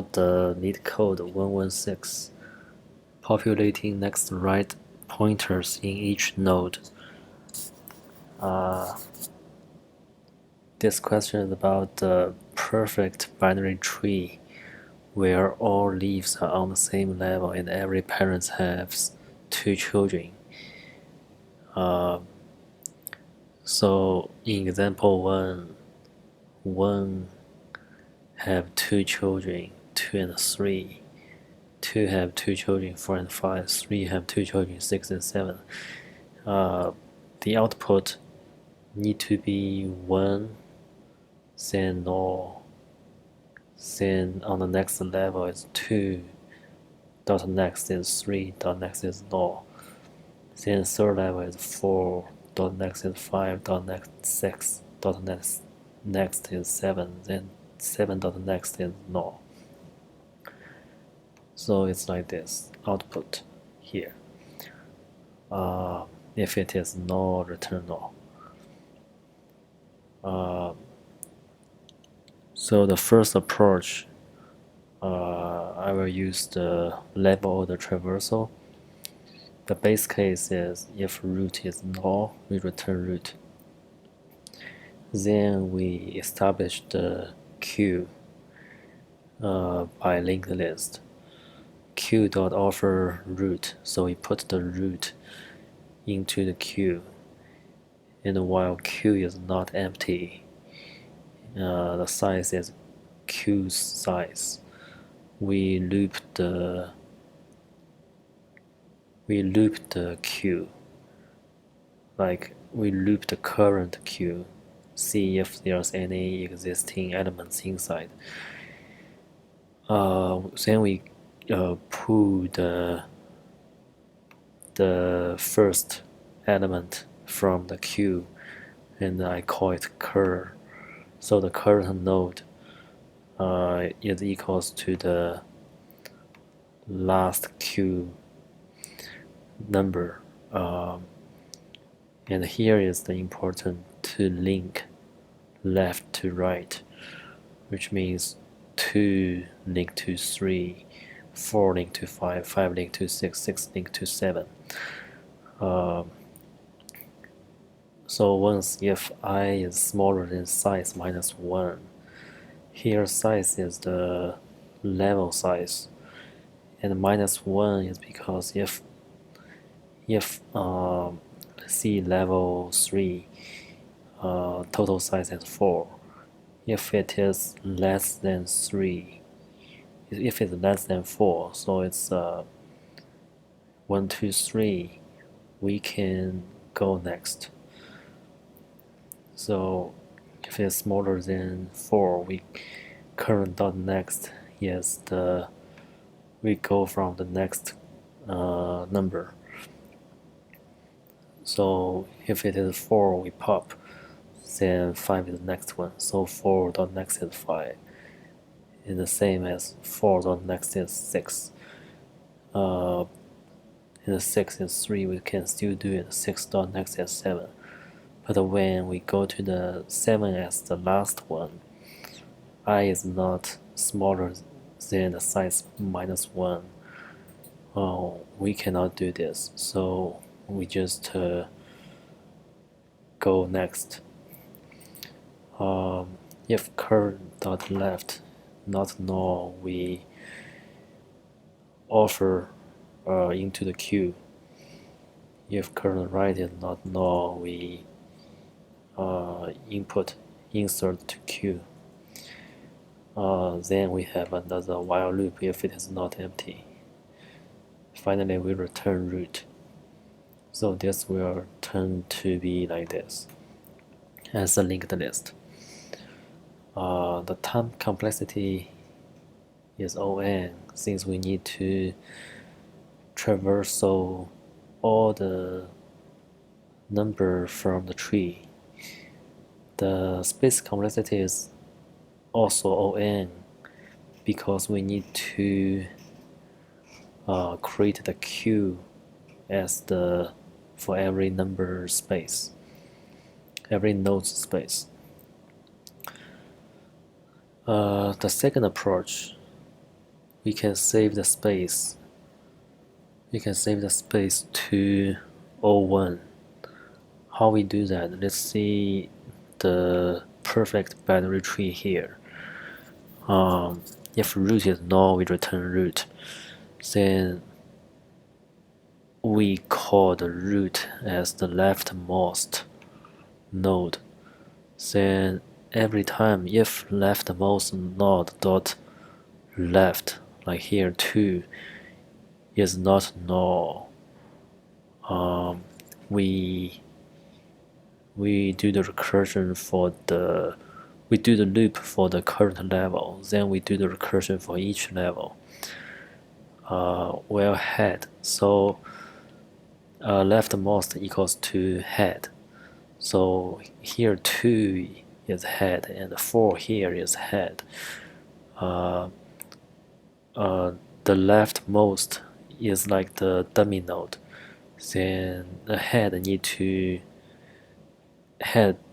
The LeetCode 116, populating next right pointers in each node. This question is about the perfect binary tree where all leaves are on the same level and every parent has two children. So in example 1 have two children, 2 and 3. 2 have two children, 4 and 5. 3 have two children, 6 and 7. The output need to be 1, then null. Then on the next level is 2, dot next is 3, dot next is null. Then third level is 4, dot next is 5, dot next 6, dot next is 7, then 7 dot next is null. So it's like this output here. If it is null, return null. So the first approach, I will use the level order traversal. The base case is if root is null, we return root. Then we establish the queue by linked list. Queue.offer root, so we put the root into the queue. And while queue is not empty, the size is queue's size. We loop the queue, like we loop the current queue, see if there's any existing elements inside. Then we pull the first element from the queue, and I call it cur. So the current node is equals to the last queue number, and here is the important to link left to right, which means 2 link to 3, 4 link to 5, 5 link to 6, 6 link to 7. So once if I is smaller than size minus 1, here size is the level size, and minus 1 is because if see level 3, total size is 4. If it is less than 3, if it's less than 4, so it's 1, 2, 3, we can go next. So if it's smaller than 4, we current dot next is we go from the next number. So if it is 4, we pop, then 5 is the next one. So 4 dot next is 5, and the same as 4 dot next is 6. And the 6 is 3, we can still do it. 6 dot next is 7. But when we go to the 7 as the last one, I is not smaller than the size minus 1. We cannot do this, so we just go next. If current dot left not null, we offer into the queue. If current right is not null, we insert to queue. Then we have another while loop if it is not empty. Finally, we return root. So this will turn to be like this as a linked list. The time complexity is O(n), since we need to traverse all the number from the tree. The space complexity is also O(n), because we need to create the queue as for every number space, every node space. The second approach we can save the space. We can save the space to 01. How we do that? Let's see the perfect binary tree here. If root is null, we return root. Then we call the root as the leftmost node. Then every time if leftmost node dot left, like here 2, is not null, we do the recursion for the loop for the current level, then we do the recursion for each level. Well, head, so leftmost equals to head, so here 2 is head and 4 here is head. The leftmost is like the dummy node, then the head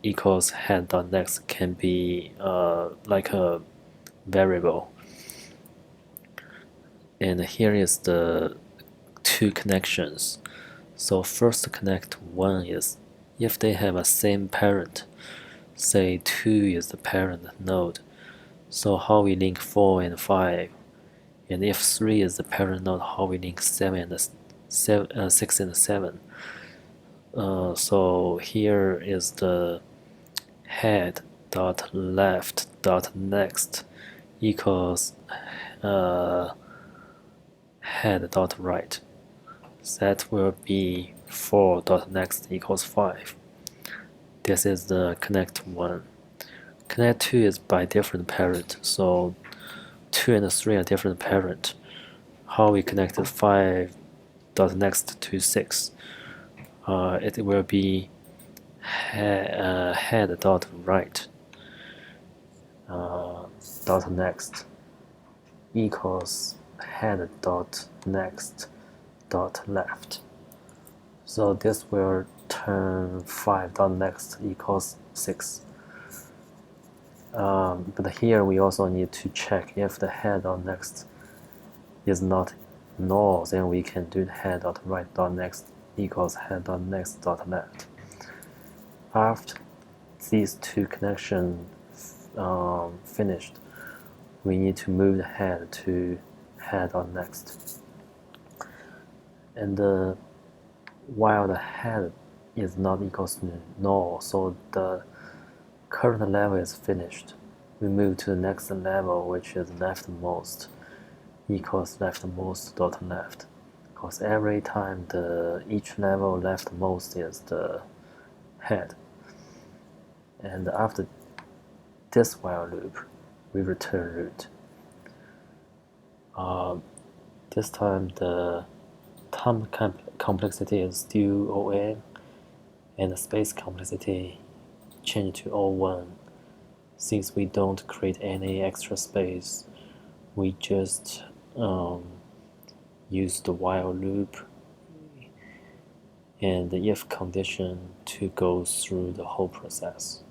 equals head.next can be like a variable. And here is the 2 connections. So first connect 1 is if they have a same parent, say 2 is the parent node, so how we link 4 and 5, and if 3 is the parent node, how we link 7 and 6 and 7. So here is the head dot left dot next equals head dot right. That will be 4 dot next equals 5. This is the connect 1. Connect 2 is by different parent, so 2 and 3 are different parent. How we connected 5 dot next to 6? It will be head dot right dot next equals head dot next dot left. So this will turn 5 dot next equals 6. But here we also need to check if the head dot next is not null, then we can do head dot right dot next equals head dot next dot left. After these 2 connections finished, we need to move the head to head dot next. And while the head is not equals to null, so the current level is finished, we move to the next level, which is leftmost equals leftmost dot left, because every time each level leftmost is the head. And after this while loop, we return root. This time the time complexity is still O(n), and the space complexity changed to O(1). Since we don't create any extra space, we just use the while loop and the if condition to go through the whole process.